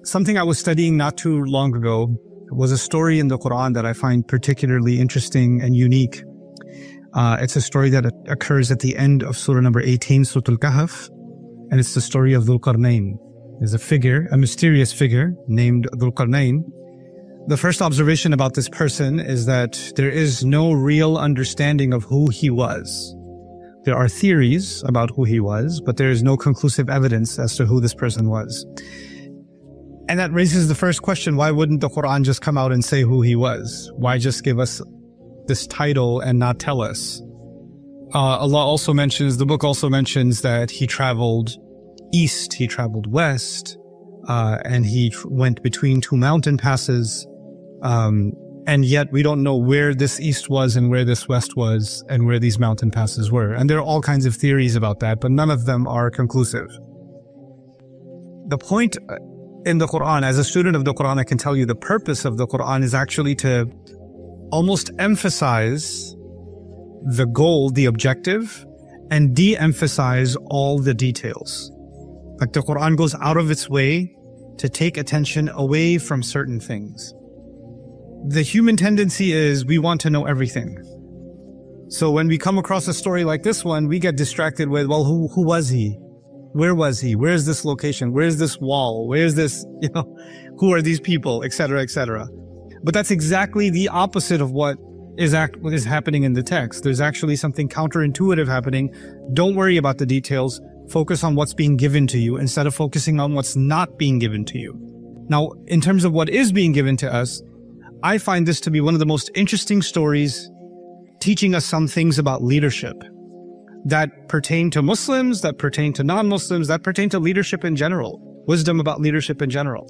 Something I was studying not too long ago was a story in the Quran that I find particularly interesting and unique. It's a story that occurs at the end of Surah number 18, Surah Al-Kahf, and it's the story of Dhul Qarnayn. There's a figure, a mysterious figure named Dhul Qarnayn. The first observation about this person is that there is no real understanding of who he was. There are theories about who he was, but there is no conclusive evidence as to who this person was. And that raises the first question, why wouldn't the Quran just come out and say who he was? Why just give us this title and not tell us? Allah also mentions, the book also mentions that he traveled east, he traveled west, and he went between two mountain passes. And yet we don't know where this east was and where this west was and where these mountain passes were. And there are all kinds of theories about that, but none of them are conclusive. The point in the Quran, as a student of the Quran, I can tell you the purpose of the Quran is actually to almost emphasize the goal, the objective, and de-emphasize all the details. Like the Quran goes out of its way to take attention away from certain things. The human tendency is we want to know everything. So when we come across a story like this one, we get distracted with, well, who was he? Where was he? Where's this location? Where's this wall? Where's this, who are these people, etc., etc. But that's exactly the opposite of what is happening in the text. There's actually something counterintuitive happening. Don't worry about the details. Focus on what's being given to you instead of focusing on what's not being given to you. Now, in terms of what is being given to us, I find this to be one of the most interesting stories teaching us some things about leadership that pertain to Muslims, that pertain to non-Muslims, that pertain to leadership in general, wisdom about leadership in general.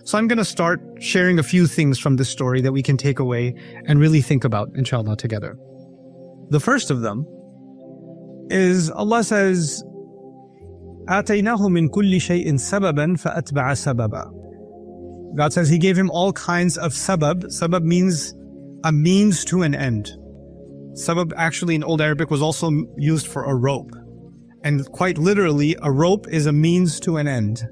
So I'm going to start sharing a few things from this story that we can take away and really think about, inshallah, together. The first of them is Allah says, آتَيْنَاهُ مِنْ كُلِّ شَيْءٍ سَبَبًا فَأَتْبَعَ سَبَبًا. God says He gave him all kinds of sabab. Sabab means a means to an end. Sabab actually in Old Arabic was also used for a rope. And quite literally, a rope is a means to an end.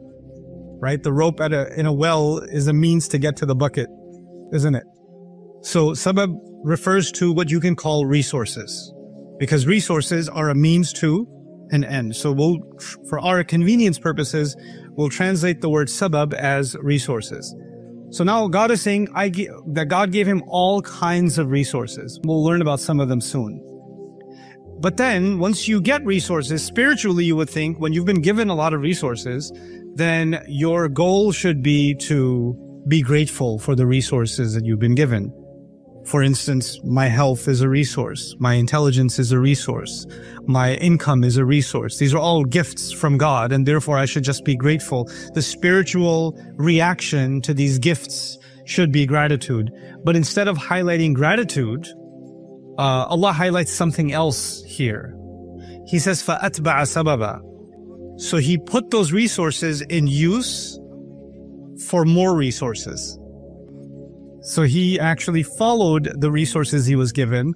Right? The rope in a well is a means to get to the bucket, isn't it? So sabab refers to what you can call resources, because resources are a means to an end. So for our convenience purposes, we'll translate the word sabab as resources. So now God is saying that God gave him all kinds of resources. We'll learn about some of them soon. But then once you get resources, spiritually you would think when you've been given a lot of resources, then your goal should be to be grateful for the resources that you've been given. For instance, my health is a resource. My intelligence is a resource. My income is a resource. These are all gifts from God, and therefore I should just be grateful. The spiritual reaction to these gifts should be gratitude. But instead of highlighting gratitude, Allah highlights something else here. He says, فَأَتْبَعَ سَبَبًا. So He put those resources in use for more resources. So He actually followed the resources He was given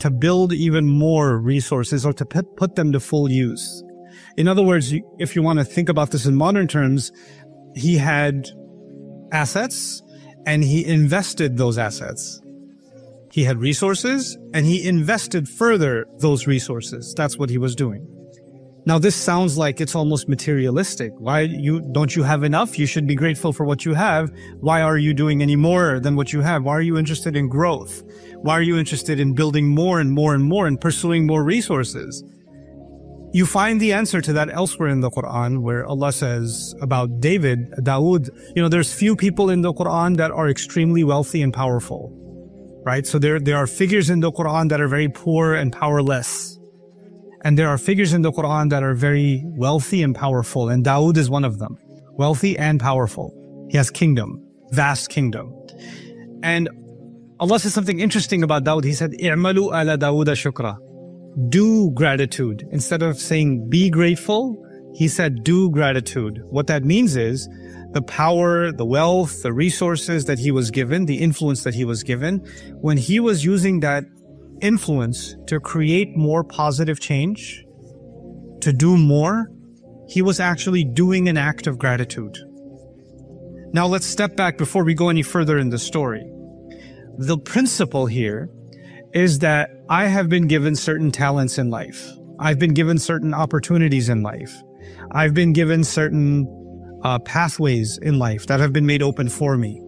to build even more resources, or to put them to full use. In other words, if you want to think about this in modern terms, He had assets and He invested those assets. He had resources and He invested further those resources. That's what He was doing. Now this sounds like it's almost materialistic. Don't you have enough? You should be grateful for what you have. Why are you doing any more than what you have? Why are you interested in growth? Why are you interested in building more and more and more and pursuing more resources? You find the answer to that elsewhere in the Quran, where Allah says about Dawood, there's few people in the Quran that are extremely wealthy and powerful, right? So there are figures in the Quran that are very poor and powerless. And there are figures in the Quran that are very wealthy and powerful, and Dawood is one of them. Wealthy and powerful. He has kingdom, vast kingdom. And Allah says something interesting about Dawood. He said, "I'malu ala Dawuda shukra." Do gratitude. Instead of saying be grateful, He said do gratitude. What that means is the power, the wealth, the resources that he was given, the influence that he was given, when he was using that influence to create more positive change, to do more, he was actually doing an act of gratitude. Now let's step back before we go any further in the story. The principle here is that I have been given certain talents in life. I've been given certain opportunities in life. I've been given certain pathways in life that have been made open for me.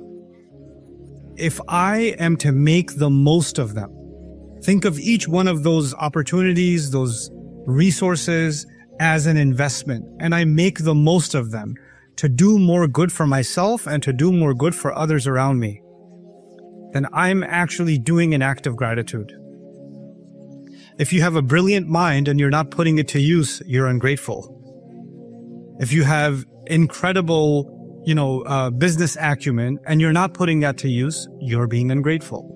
If I am to make the most of them, think of each one of those opportunities, those resources as an investment, and I make the most of them to do more good for myself and to do more good for others around me, then I'm actually doing an act of gratitude. If you have a brilliant mind and you're not putting it to use, you're ungrateful. If you have incredible, business acumen and you're not putting that to use, you're being ungrateful.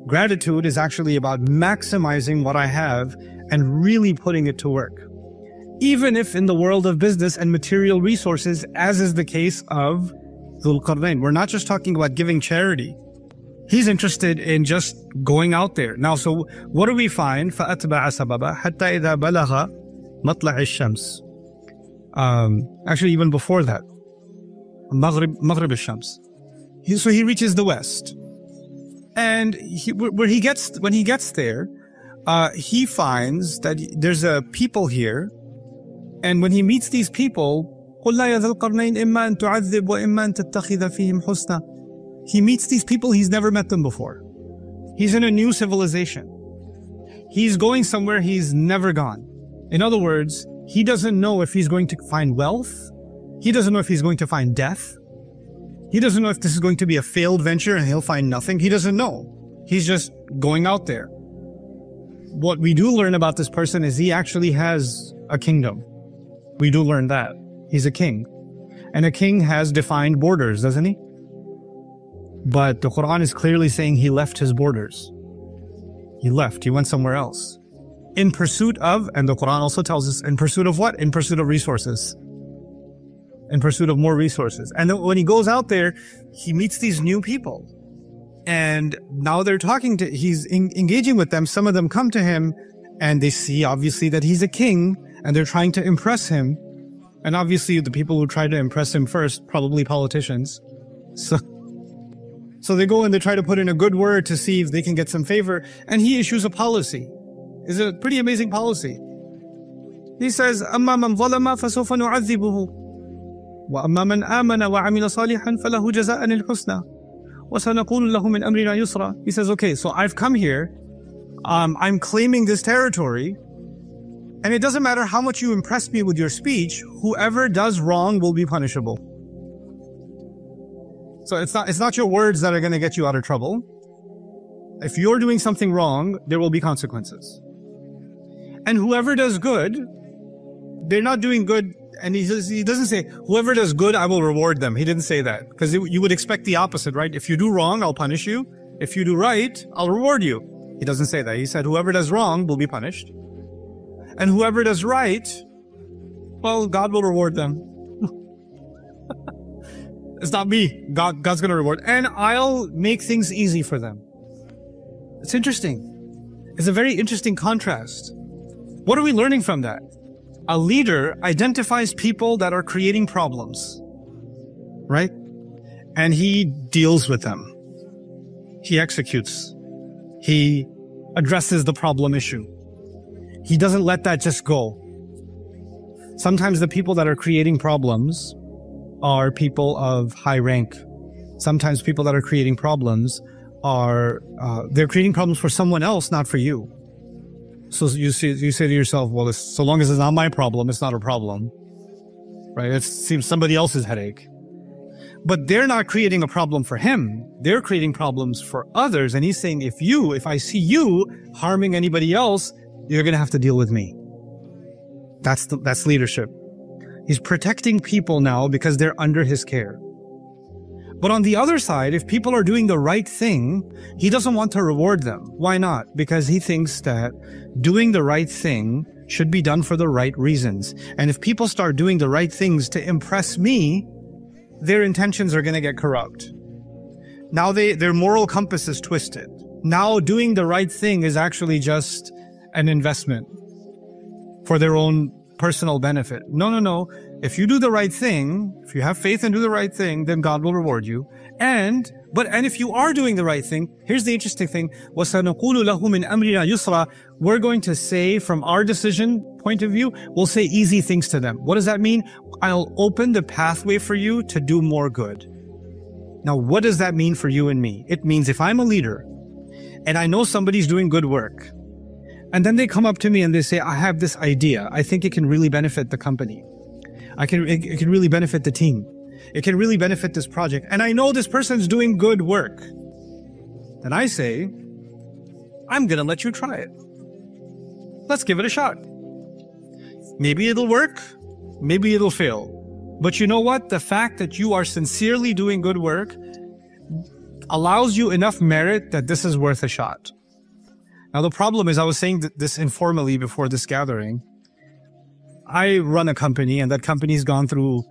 Gratitude is actually about maximizing what I have and really putting it to work. Even if in the world of business and material resources, as is the case of Dhul Qarnayn, we're not just talking about giving charity. He's interested in just going out there. Now, so what do we find? فَأَتْبَعَ سَبَبًا حَتَّى إِذَا بَلَغَ مَطْلَعِ الشَّمْسِ. Actually, even before that, Maghrib al-Shams. So he reaches the west. And when he gets there, he finds that there's a people here. And when he meets these people, قُلْ لَا يَا ذَا الْقَرْنَيْنِ إِمَّا أَن تُعَذِّبْ وَإِمَّا أَن تَتَّخِذَ فِيهِمْ حُسْنًا. He meets these people, he's never met them before. He's in a new civilization. He's going somewhere he's never gone. In other words, he doesn't know if he's going to find wealth. He doesn't know if he's going to find death. He doesn't know if this is going to be a failed venture and he'll find nothing. He doesn't know. He's just going out there. What we do learn about this person is he actually has a kingdom. We do learn that. He's a king. And a king has defined borders, doesn't he? But the Quran is clearly saying he left his borders. He left. He went somewhere else. In pursuit of, and the Quran also tells us, in pursuit of what? In pursuit of resources. In pursuit of more resources. And then when he goes out there, he meets these new people. And now they're he's engaging with them. Some of them come to him and they see obviously that he's a king and they're trying to impress him. And obviously the people who try to impress him first, probably politicians. So they go and they try to put in a good word to see if they can get some favor. And he issues a policy. It's a pretty amazing policy. He says, أَمَّا مَنْ ظَلَمَ فَسَوْفَ نُعَذِّبُهُ وَأَمَّا مَنْ آمَنَ وَعَمِلَ صَالِحًا فَلَهُ جَزَاءً الْحُسْنَى وَسَنَقُولُ لَهُ مِنْ أَمْرِنَا يُسْرًا. He says, okay, so I've come here. I'm claiming this territory. And it doesn't matter how much you impress me with your speech, whoever does wrong will be punishable. So it's not your words that are going to get you out of trouble. If you're doing something wrong, there will be consequences. And whoever does good, they're not doing good. And he doesn't say, whoever does good, I will reward them. He didn't say that. Because you would expect the opposite, right? If you do wrong, I'll punish you. If you do right, I'll reward you. He doesn't say that. He said, whoever does wrong will be punished. And whoever does right, well, God will reward them. It's not me. God's going to reward. And I'll make things easy for them. It's interesting. It's a very interesting contrast. What are we learning from that? A leader identifies people that are creating problems, right? And he deals with them. He executes. He addresses the problem issue. He doesn't let that just go. Sometimes the people that are creating problems are people of high rank. Sometimes people that are creating problems are, they're creating problems for someone else, not for you. So you say to yourself, well, so long as it's not my problem, it's not a problem, right? It seems somebody else's headache. But they're not creating a problem for him. They're creating problems for others. And he's saying, if I see you harming anybody else, you're going to have to deal with me. That's leadership. He's protecting people now because they're under his care. But on the other side, if people are doing the right thing, he doesn't want to reward them. Why not? Because he thinks that doing the right thing should be done for the right reasons. And if people start doing the right things to impress me, their intentions are going to get corrupt. Now their moral compass is twisted. Now doing the right thing is actually just an investment for their own personal benefit. No. if you do the right thing, if you have faith and do the right thing, then God will reward you. And if you are doing the right thing, here's the interesting thing. وَسَنَقُولُ لَهُ مِنْ أَمْرِنَا يُسْرًا. We're going to say, from our decision point of view, we'll say easy things to them. What does that mean? I'll open the pathway for you to do more good. Now, what does that mean for you and me? It means if I'm a leader and I know somebody's doing good work, and then they come up to me and they say, I have this idea. I think it can really benefit the company. It can really benefit the team. It can really benefit this project. And I know this person's doing good work. Then I say, I'm going to let you try it. Let's give it a shot. Maybe it'll work. Maybe it'll fail. But you know what? The fact that you are sincerely doing good work allows you enough merit that this is worth a shot. Now, the problem is, I was saying this informally before this gathering. I run a company, and that company's gone through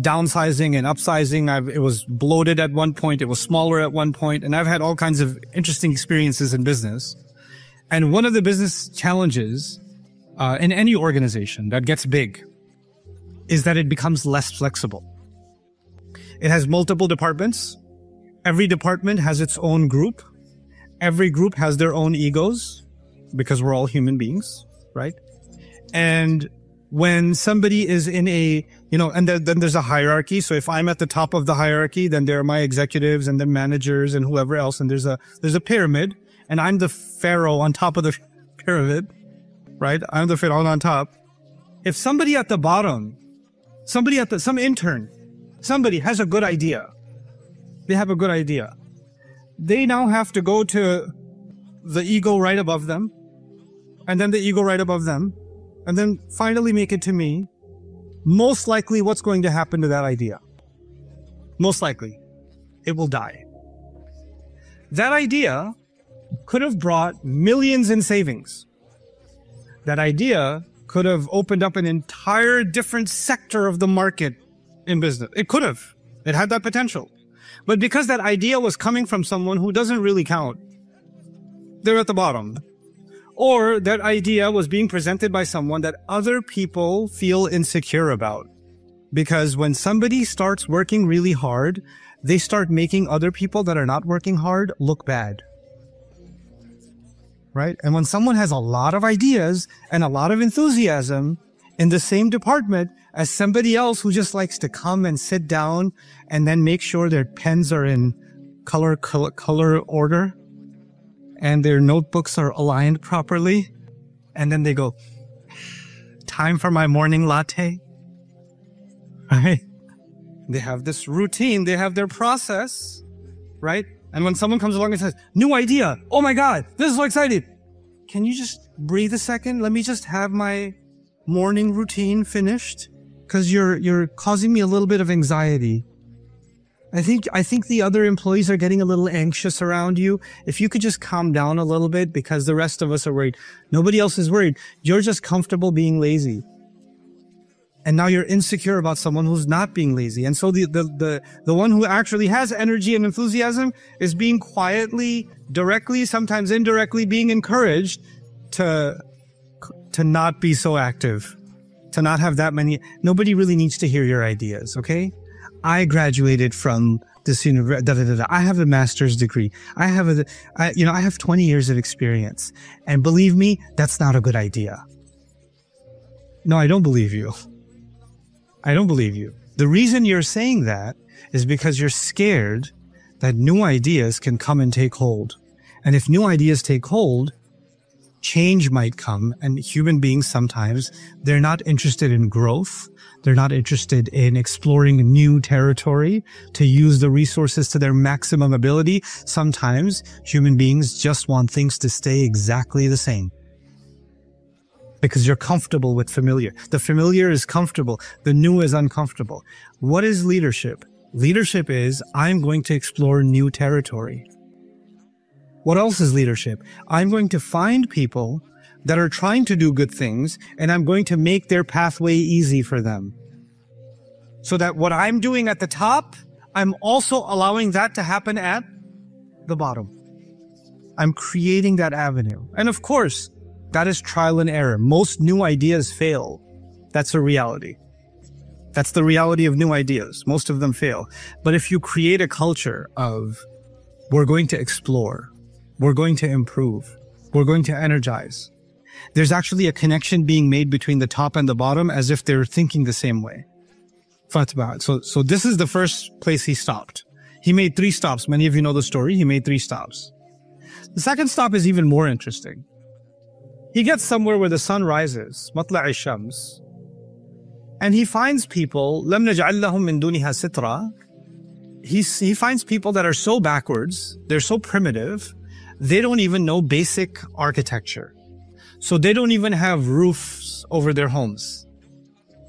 downsizing and upsizing. It was bloated at one point. It was smaller at one point. And I've had all kinds of interesting experiences in business. And one of the business challenges in any organization that gets big is that it becomes less flexible. It has multiple departments. Every department has its own group. Every group has their own egos, because we're all human beings, right? And when somebody is in a, and then there's a hierarchy. So if I'm at the top of the hierarchy, then there are my executives and the managers and whoever else. And there's a pyramid, and I'm the pharaoh on top of the pyramid, right? I'm the pharaoh on top. If somebody at the bottom, some intern, somebody has a good idea. They have a good idea. They now have to go to the ego right above them, and then the ego right above them, and then finally make it to me. Most likely, what's going to happen to that idea? Most likely, it will die. That idea could have brought millions in savings. That idea could have opened up an entire different sector of the market in business. It could have. It had that potential. But because that idea was coming from someone who doesn't really count, they're at the bottom. Or that idea was being presented by someone that other people feel insecure about. Because when somebody starts working really hard, they start making other people that are not working hard look bad. Right? And when someone has a lot of ideas and a lot of enthusiasm in the same department as somebody else who just likes to come and sit down and then make sure their pens are in color order and their notebooks are aligned properly, and then they go, time for my morning latte, right? They have this routine, they have their process, right? And when someone comes along and says, new idea, oh my God, this is so exciting. Can you just breathe a second? Let me just have my morning routine finished, because you're causing me a little bit of anxiety. I think the other employees are getting a little anxious around you. If you could just calm down a little bit, because the rest of us are worried. Nobody else is worried. You're just comfortable being lazy. And now you're insecure about someone who's not being lazy. And so the one who actually has energy and enthusiasm is being quietly, directly, sometimes indirectly being encouraged to not be so active, to not have that many. Nobody really needs to hear your ideas, okay? I graduated from this university. I have a master's degree. I have 20 years of experience. And believe me, that's not a good idea. No, I don't believe you. I don't believe you. The reason you're saying that is because you're scared that new ideas can come and take hold. And if new ideas take hold, change might come. And human beings sometimes, they're not interested in growth. They're not interested in exploring new territory to use the resources to their maximum ability. Sometimes human beings just want things to stay exactly the same, because you're comfortable with familiar. The familiar is comfortable. The new is uncomfortable. What is leadership? Leadership is, I'm going to explore new territory. What else is leadership? I'm going to find people that are trying to do good things, and I'm going to make their pathway easy for them. So that what I'm doing at the top, I'm also allowing that to happen at the bottom. I'm creating that avenue. And of course, that is trial and error. Most new ideas fail. That's a reality. That's the reality of new ideas. Most of them fail. But if you create a culture of, we're going to explore, we're going to improve, we're going to energize, there's actually a connection being made between the top and the bottom as if they're thinking the same way. Fatba'at. So this is the first place he stopped. He made 3 stops. Many of you know the story. He made 3 stops. The second stop is even more interesting. He gets somewhere where the sun rises, matla'i shams, and he finds people, lam naj'al lahum min duniha sitra. He finds people that are so backwards, they're so primitive, they don't even know basic architecture. So they don't even have roofs over their homes.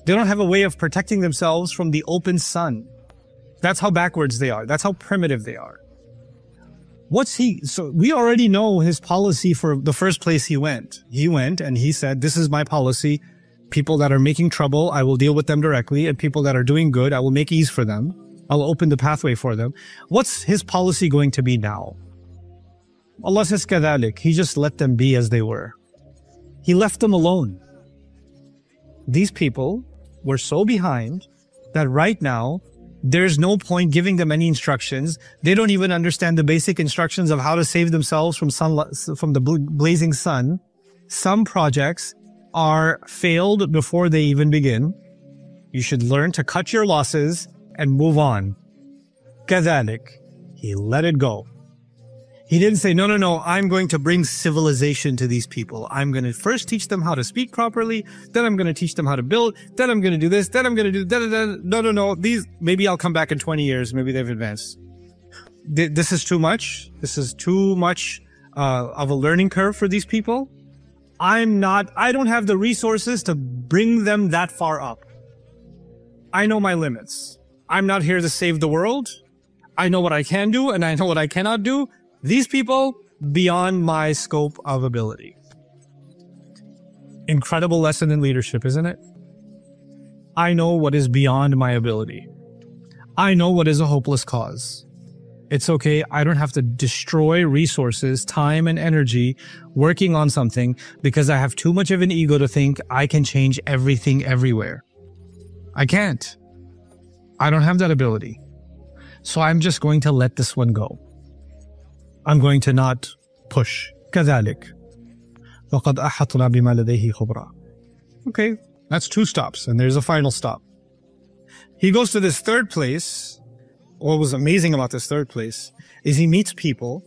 They don't have a way of protecting themselves from the sun. That's how backwards they are. That's how primitive they are. So we already know his policy for the first place he went. He went and he said, this is my policy. People that are making trouble, I will deal with them directly. And people that are doing good, I will make ease for them. I'll open the pathway for them. What's his policy going to be now? Allah says, كَذَلِكَ. He just let them be as they were. He left them alone. These people were so behind that right now, there's no point giving them any instructions. They don't even understand the basic instructions of how to save themselves from the blazing sun. Some projects are failed before they even begin. You should learn to cut your losses and move on. كذلك. He let it go. He didn't say, no, I'm going to bring civilization to these people. I'm going to first teach them how to speak properly. Then I'm going to teach them how to build. Then I'm going to do this. Then I'm going to do that. No. Maybe I'll come back in 20 years. Maybe they've advanced. This is too much. This is too much of a learning curve for these people. I don't have the resources to bring them that far up. I know my limits. I'm not here to save the world. I know what I can do and I know what I cannot do. These people, beyond my scope of ability. Incredible lesson in leadership, isn't it? I know what is beyond my ability. I know what is a hopeless cause. It's okay. I don't have to destroy resources, time, and energy working on something because I have too much of an ego to think I can change everything everywhere. I can't. I don't have that ability. So I'm just going to let this one go. I'm going to not push. كذلك. وقد أحطنا بما لديه خبرا. Okay, that's 2 stops, and there's a final stop. He goes to this third place. What was amazing about this third place is he meets people.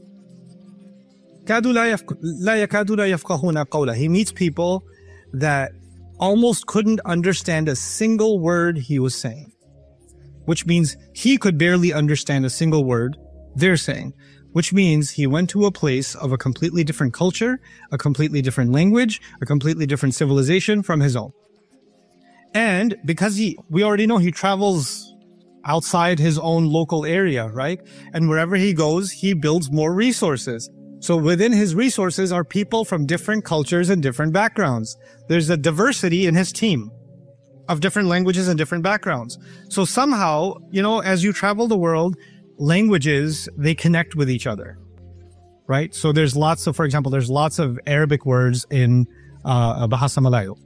كادوا لا يكادون يفقهون قوله. He meets people that almost couldn't understand a single word he was saying, which means he could barely understand a single word they're saying. Which means he went to a place of a completely different culture, a completely different language, a completely different civilization from his own. And because we already know he travels outside his own local area, right? And wherever he goes, he builds more resources. So within his resources are people from different cultures and different backgrounds. There's a diversity in his team of different languages and different backgrounds. So somehow, as you travel the world, languages, they connect with each other, right? So for example, there's lots of Arabic words in Bahasa Malayo,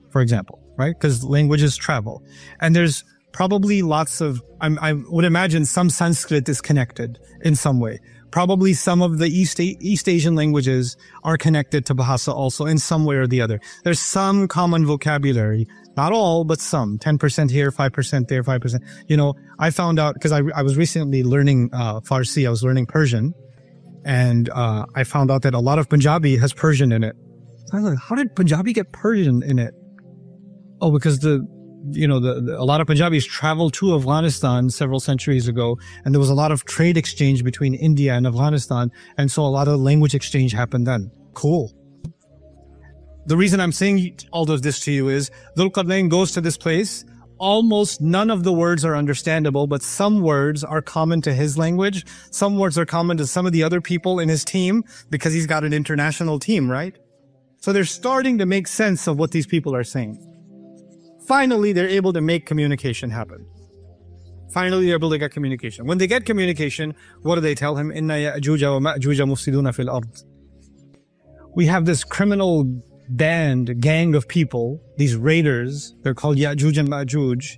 for example, right? Because languages travel. And there's probably lots of, I would imagine some Sanskrit is connected in some way. Probably some of the East Asian languages are connected to Bahasa also in some way or the other. There's some common vocabulary. Not all, but some. 10% here, 5% there, 5%. I found out, because I was recently learning Farsi, I was learning Persian, and I found out that a lot of Punjabi has Persian in it. So I was like, how did Punjabi get Persian in it? Oh, because a lot of Punjabis traveled to Afghanistan several centuries ago, and there was a lot of trade exchange between India and Afghanistan, and so a lot of language exchange happened then. Cool. The reason I'm saying all of this to you is Dhul Qarnayn goes to this place. Almost none of the words are understandable, but some words are common to his language. Some words are common to some of the other people in his team because he's got an international team, right? So they're starting to make sense of what these people are saying. Finally, they're able to make communication happen. Finally, they're able to get communication. When they get communication, what do they tell him? Inna ya'juja wa ma'juja mufsiduna fil ard. We have this criminal gang of people, these raiders, they're called Ya'juj and Ma'juj.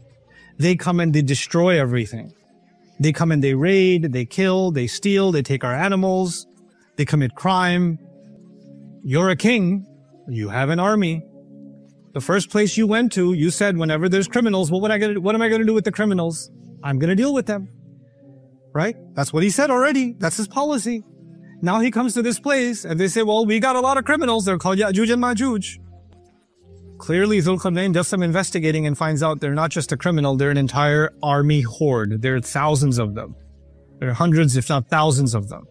They come and they destroy everything. They come and they raid, they kill, they steal, they take our animals, they commit crime. You're a king. You have an army. The first place you went to, you said, whenever there's criminals, well, what am I going to do with the criminals? I'm going to deal with them. Right? That's what he said already. That's his policy. Now he comes to this place and they say, well, we got a lot of criminals. They're called Ya'juj and Ma'juj. Clearly, Dhul Qarnayn does some investigating and finds out they're not just a criminal, they're an entire army horde. There are thousands of them. There are hundreds, if not thousands of them.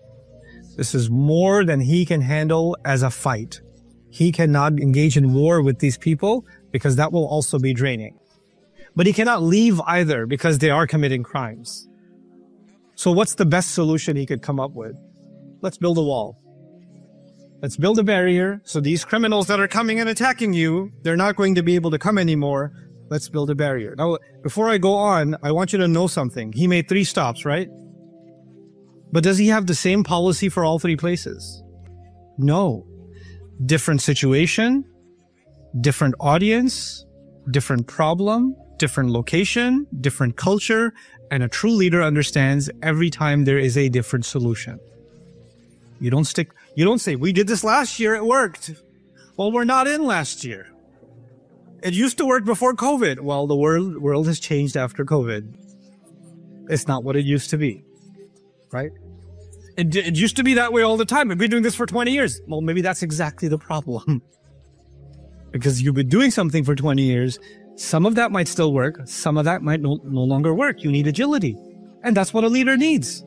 This is more than he can handle as a fight. He cannot engage in war with these people because that will also be draining. But he cannot leave either because they are committing crimes. So what's the best solution he could come up with? Let's build a wall. Let's build a barrier so these criminals that are coming and attacking you, they're not going to be able to come anymore. Let's build a barrier. Now, before I go on, I want you to know something. He made 3 stops, right? But does he have the same policy for all 3 places? No. Different situation, different audience, different problem, different location, different culture, and a true leader understands every time there is a different solution. You don't say, we did this last year, it worked. Well, we're not in last year. It used to work before COVID. Well, the world has changed after COVID. It's not what it used to be, right? It used to be that way all the time. We've been doing this for 20 years. Well, maybe that's exactly the problem. Because you've been doing something for 20 years. Some of that might still work. Some of that might no longer work. You need agility. And that's what a leader needs.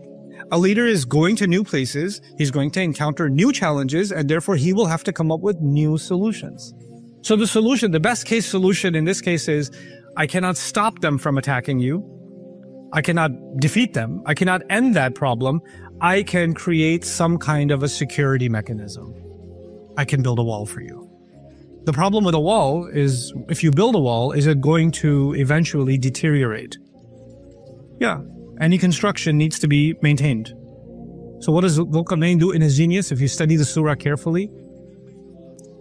A leader is going to new places. He's going to encounter new challenges, and therefore he will have to come up with new solutions. So the solution, the best case solution in this case is, I cannot stop them from attacking you. I cannot defeat them. I cannot end that problem. I can create some kind of a security mechanism. I can build a wall for you. The problem with a wall is, if you build a wall, is it going to eventually deteriorate? Yeah, any construction needs to be maintained. So what does Dhul Qarnayn do in his genius? If you study the surah carefully,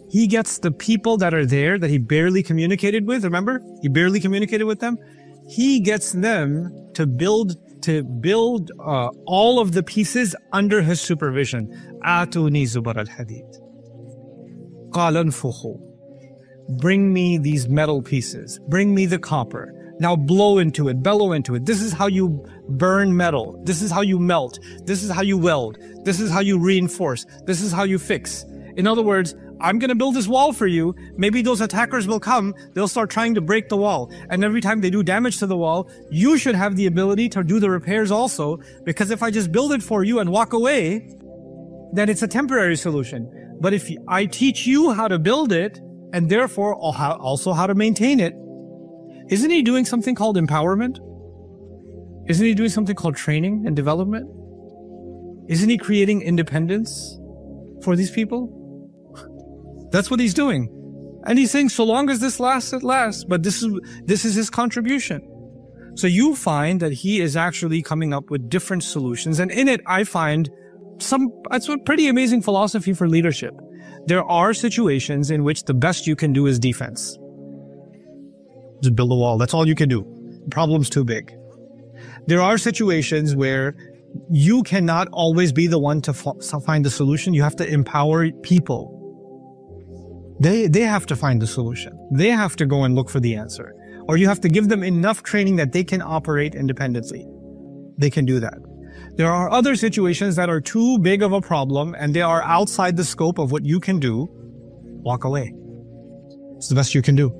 he gets the people that are there that he barely communicated with. Remember? He barely communicated with them. He gets them to build all of the pieces under his supervision. Atuni zubar al-hadid. Qala anfukhu. Bring me these metal pieces. Bring me the copper. Now blow into it, bellow into it. This is how you burn metal. This is how you melt. This is how you weld. This is how you reinforce. This is how you fix. In other words, I'm going to build this wall for you. Maybe those attackers will come. They'll start trying to break the wall. And every time they do damage to the wall, you should have the ability to do the repairs also. Because if I just build it for you and walk away, then it's a temporary solution. But if I teach you how to build it, and therefore also how to maintain it, isn't he doing something called empowerment? Isn't he doing something called training and development? Isn't he creating independence for these people? That's what he's doing. And he's saying, so long as this lasts, it lasts. But this is his contribution. So you find that he is actually coming up with different solutions. And in it, I find it's a pretty amazing philosophy for leadership. There are situations in which the best you can do is defense. Just build a wall. That's all you can do. The problem's too big. There are situations where you cannot always be the one to find the solution. You have to empower people. They have to find the solution. They have to go and look for the answer. Or you have to give them enough training that they can operate independently. They can do that. There are other situations that are too big of a problem and they are outside the scope of what you can do. Walk away. It's the best you can do.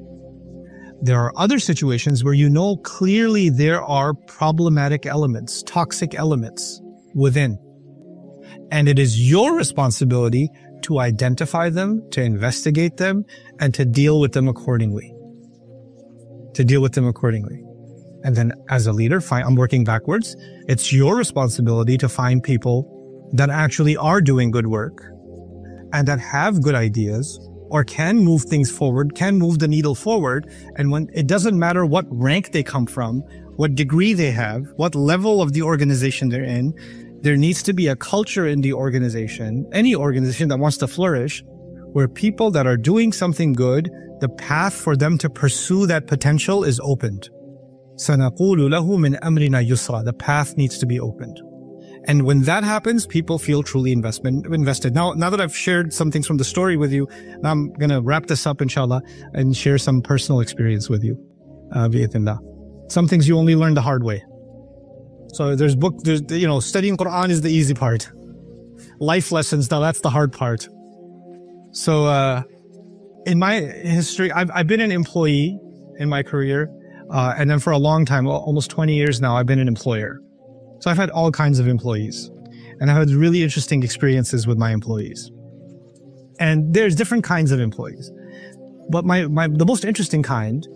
There are other situations where you know clearly there are problematic elements, toxic elements within. And it is your responsibility to identify them, to investigate them, and to deal with them accordingly. And then as a leader, I'm working backwards. It's your responsibility to find people that actually are doing good work and that have good ideas or can move things forward, can move the needle forward. And when it doesn't matter what rank they come from, what degree they have, what level of the organization they're in, there needs to be a culture in the organization, any organization that wants to flourish, where people that are doing something good, the path for them to pursue that potential is opened. سَنَقُولُ لَهُ مِنْ أَمْرِنَا يُسْرًا. The path needs to be opened. And when that happens, people feel truly invested. Now that I've shared some things from the story with you, now I'm going to wrap this up, inshallah, and share some personal experience with you. Bi'idhnillah. Some things you only learn the hard way. So there's studying Quran is the easy part. Life lessons, now that's the hard part. So, in my history, I've been an employee in my career. And then for a long time, almost 20 years now, I've been an employer. So I've had all kinds of employees, and I've had really interesting experiences with my employees. And there's different kinds of employees. But the most interesting kind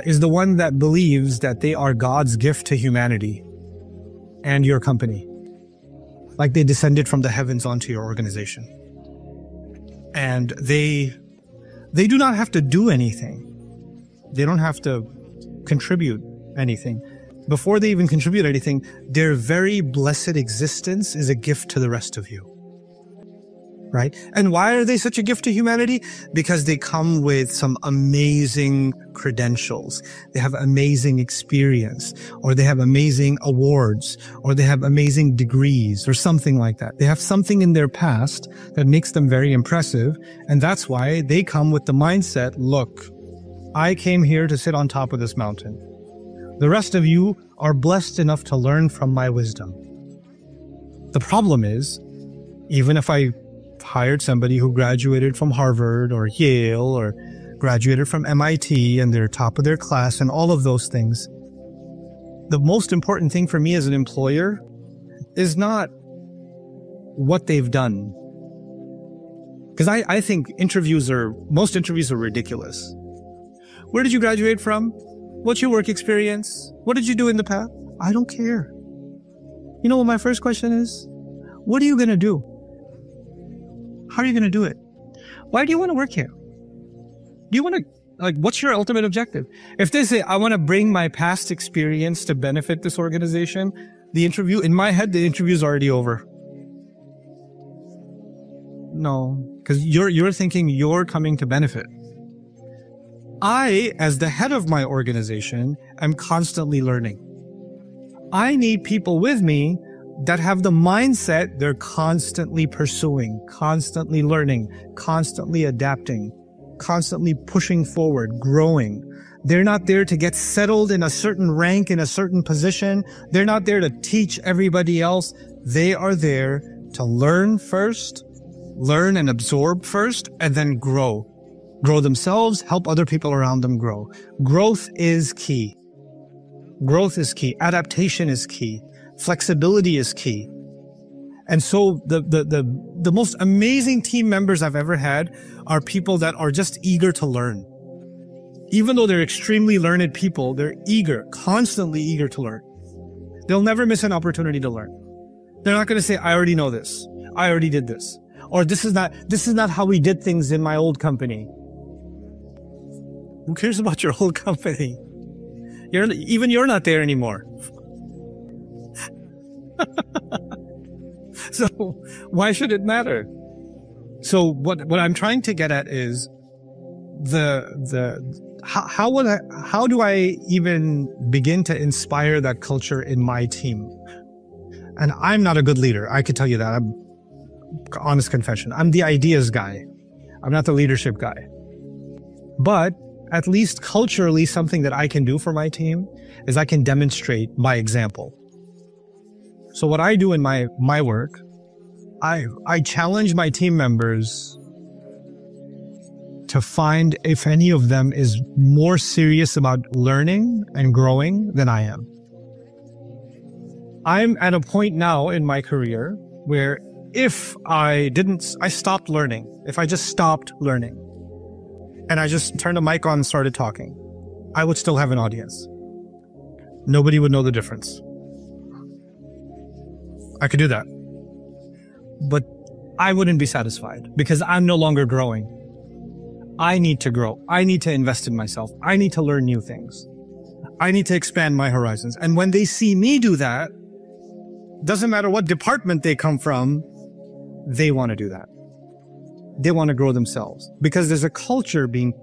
is the one that believes that they are God's gift to humanity and your company. Like they descended from the heavens onto your organization. And they do not have to do anything. They don't have to contribute anything. Before they even contribute anything, their very blessed existence is a gift to the rest of you. Right? And why are they such a gift to humanity? Because they come with some amazing credentials. They have amazing experience, or they have amazing awards, or they have amazing degrees, or something like that. They have something in their past that makes them very impressive. And that's why they come with the mindset, look, I came here to sit on top of this mountain. The rest of you are blessed enough to learn from my wisdom. The problem is, even if I hired somebody who graduated from Harvard or Yale or graduated from MIT and they're top of their class and all of those things, the most important thing for me as an employer is not what they've done. Because I think most interviews are ridiculous. Where did you graduate from? What's your work experience? What did you do in the past? I don't care. You know what my first question is? What are you going to do? How are you going to do it? Why do you want to work here? Do you want to, what's your ultimate objective? If they say, I want to bring my past experience to benefit this organization, in my head, the interview is already over. No, because you're thinking you're coming to benefit. I, as the head of my organization, am constantly learning. I need people with me that have the mindset they're constantly pursuing, constantly learning, constantly adapting, constantly pushing forward, growing. They're not there to get settled in a certain rank, in a certain position. They're not there to teach everybody else. They are there to learn first, learn and absorb first, and then grow. Grow themselves, help other people around them grow. Growth is key. Growth is key. Adaptation is key. Flexibility is key. And so the most amazing team members I've ever had are people that are just eager to learn. Even though they're extremely learned people, they're eager, constantly eager to learn. They'll never miss an opportunity to learn. They're not going to say, I already know this. I already did this. Or this is not how we did things in my old company. Who cares about your old company? You're not there anymore. So why should it matter? So what I'm trying to get at is how do I even begin to inspire that culture in my team? And I'm not a good leader. I could tell you that. I'm honest confession. I'm the ideas guy. I'm not the leadership guy. But at least culturally, something that I can do for my team is I can demonstrate by example. So what I do in my work, I challenge my team members to find if any of them is more serious about learning and growing than I am. I'm at a point now in my career where if I stopped learning, if I just stopped learning, and I just turned a mic on and started talking, I would still have an audience. Nobody would know the difference. I could do that. But I wouldn't be satisfied because I'm no longer growing. I need to grow. I need to invest in myself. I need to learn new things. I need to expand my horizons. And when they see me do that, doesn't matter what department they come from, they want to do that. They want to grow themselves because there's a culture being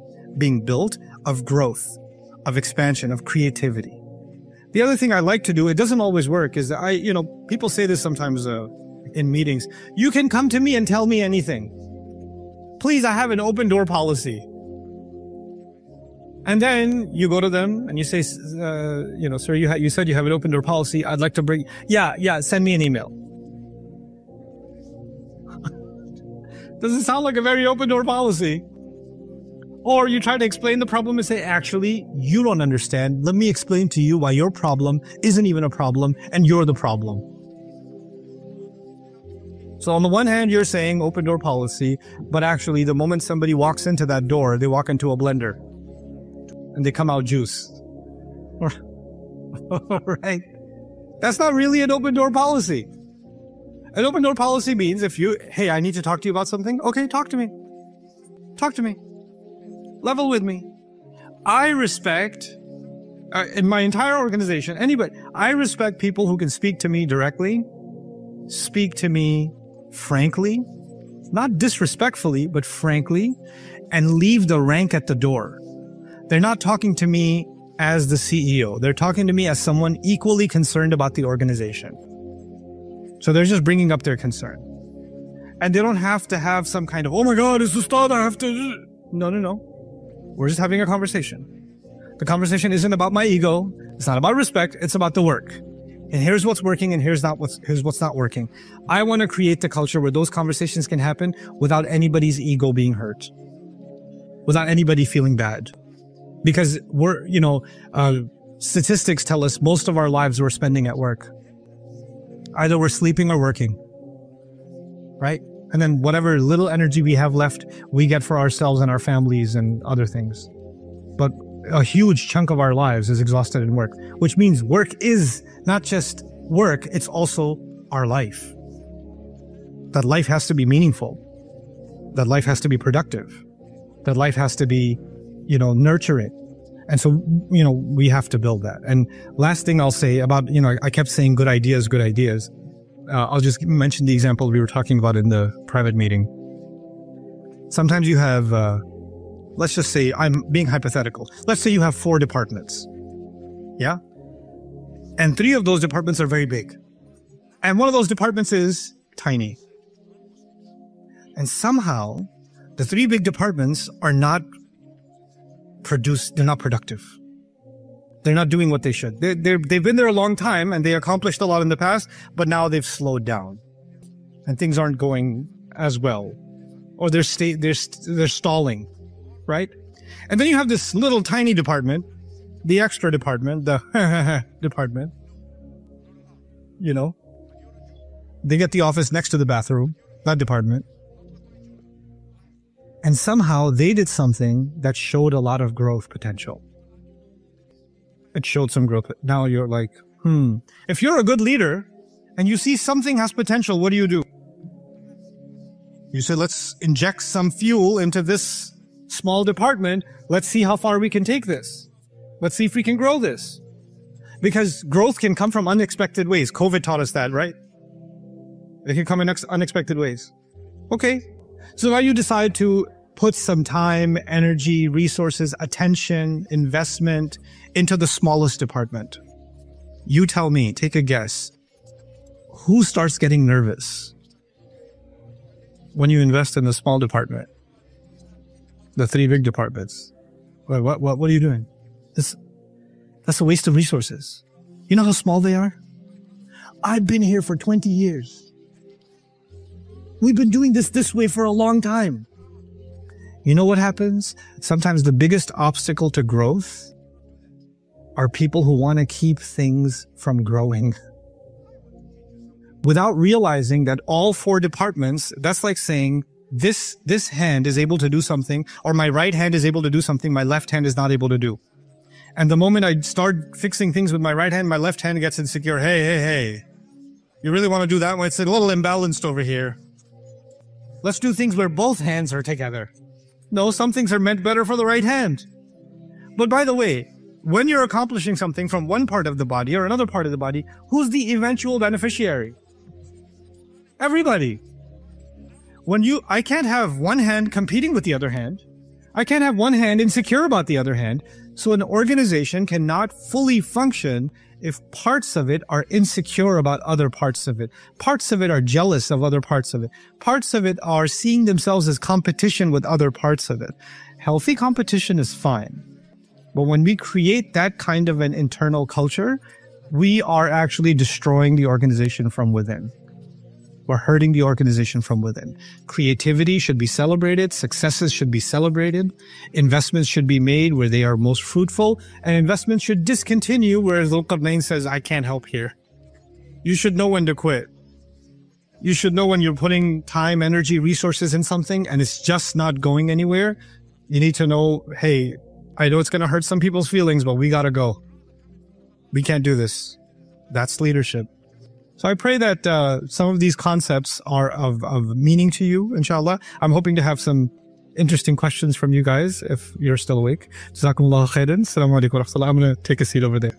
built of growth, of expansion, of creativity. The other thing I like to do, it doesn't always work, is that people say this sometimes in meetings. You can come to me and tell me anything. Please, I have an open door policy. And then you go to them and you say, sir, you said you have an open door policy. I'd like to bring, send me an email. Does it sound like a very open door policy? Or you try to explain the problem and say, actually, you don't understand. Let me explain to you why your problem isn't even a problem and you're the problem. So on the one hand, you're saying open door policy, but actually the moment somebody walks into that door, they walk into a blender and they come out juice. Right? That's not really an open door policy. An open door policy means hey, I need to talk to you about something. Okay, talk to me. Talk to me. Level with me. I respect, in my entire organization, I respect people who can speak to me directly, speak to me frankly, not disrespectfully, but frankly, and leave the rank at the door. They're not talking to me as the CEO. They're talking to me as someone equally concerned about the organization. So they're just bringing up their concern. And they don't have to have some kind of, oh my God, it's the start, I have to... No. We're just having a conversation. The conversation isn't about my ego. It's not about respect. It's about the work. And here's what's working and here's what's not working. I want to create the culture where those conversations can happen without anybody's ego being hurt. Without anybody feeling bad. Because statistics tell us most of our lives we're spending at work. Either we're sleeping or working. Right? And then whatever little energy we have left, we get for ourselves and our families and other things. But a huge chunk of our lives is exhausted in work, which means work is not just work, it's also our life. That life has to be meaningful. That life has to be productive. That life has to be, nurturing. And so, we have to build that. And last thing I'll say about, I kept saying good ideas, good ideas. I'll just mention the example we were talking about in the private meeting. Sometimes you have, let's just say, I'm being hypothetical. Let's say you have 4 departments. Yeah? And 3 of those departments are very big. And one of those departments is tiny. And somehow, the 3 big departments are not they're not productive. They're not doing what they should. They've been there a long time and they accomplished a lot in the past, but now they've slowed down and things aren't going as well, or they're stalling, right? And then you have this little tiny department, the extra department, the department. They get the office next to the bathroom, that department. And somehow they did something that showed a lot of growth potential. It showed some growth. Now you're like, If you're a good leader and you see something has potential, what do? You say, let's inject some fuel into this small department. Let's see how far we can take this. Let's see if we can grow this. Because growth can come from unexpected ways. COVID taught us that, right? It can come in unexpected ways. Okay. So now you decide to put some time, energy, resources, attention, investment into the smallest department. You tell me, take a guess. Who starts getting nervous when you invest in the small department? The 3 big departments. What are you doing? That's a waste of resources. You know how small they are? I've been here for 20 years. We've been doing this way for a long time. You know what happens? Sometimes the biggest obstacle to growth are people who want to keep things from growing. Without realizing that all 4 departments, that's like saying this hand is able to do something, or my right hand is able to do something my left hand is not able to do. And the moment I start fixing things with my right hand, my left hand gets insecure. Hey. You really want to do that one? It's a little imbalanced over here. Let's do things where both hands are together. No, some things are meant better for the right hand. But by the way, when you're accomplishing something from one part of the body or another part of the body, who's the eventual beneficiary? Everybody. I can't have one hand competing with the other hand. I can't have one hand insecure about the other hand. So an organization cannot fully function if parts of it are insecure about other parts of it, parts of it are jealous of other parts of it, parts of it are seeing themselves as competition with other parts of it. Healthy competition is fine. But when we create that kind of an internal culture, we are actually destroying the organization from within. We're hurting the organization from within. Creativity should be celebrated. Successes should be celebrated. Investments should be made where they are most fruitful. And investments should discontinue where Dhul Qarnayn says, I can't help here. You should know when to quit. You should know when you're putting time, energy, resources in something and it's just not going anywhere. You need to know, hey, I know it's going to hurt some people's feelings, but we got to go. We can't do this. That's leadership. So I pray that some of these concepts are of meaning to you, inshallah. I'm hoping to have some interesting questions from you guys if you're still awake. Jazakumullah khairan. Assalamu alaikum wa rahmatullah. I'm going to take a seat over there.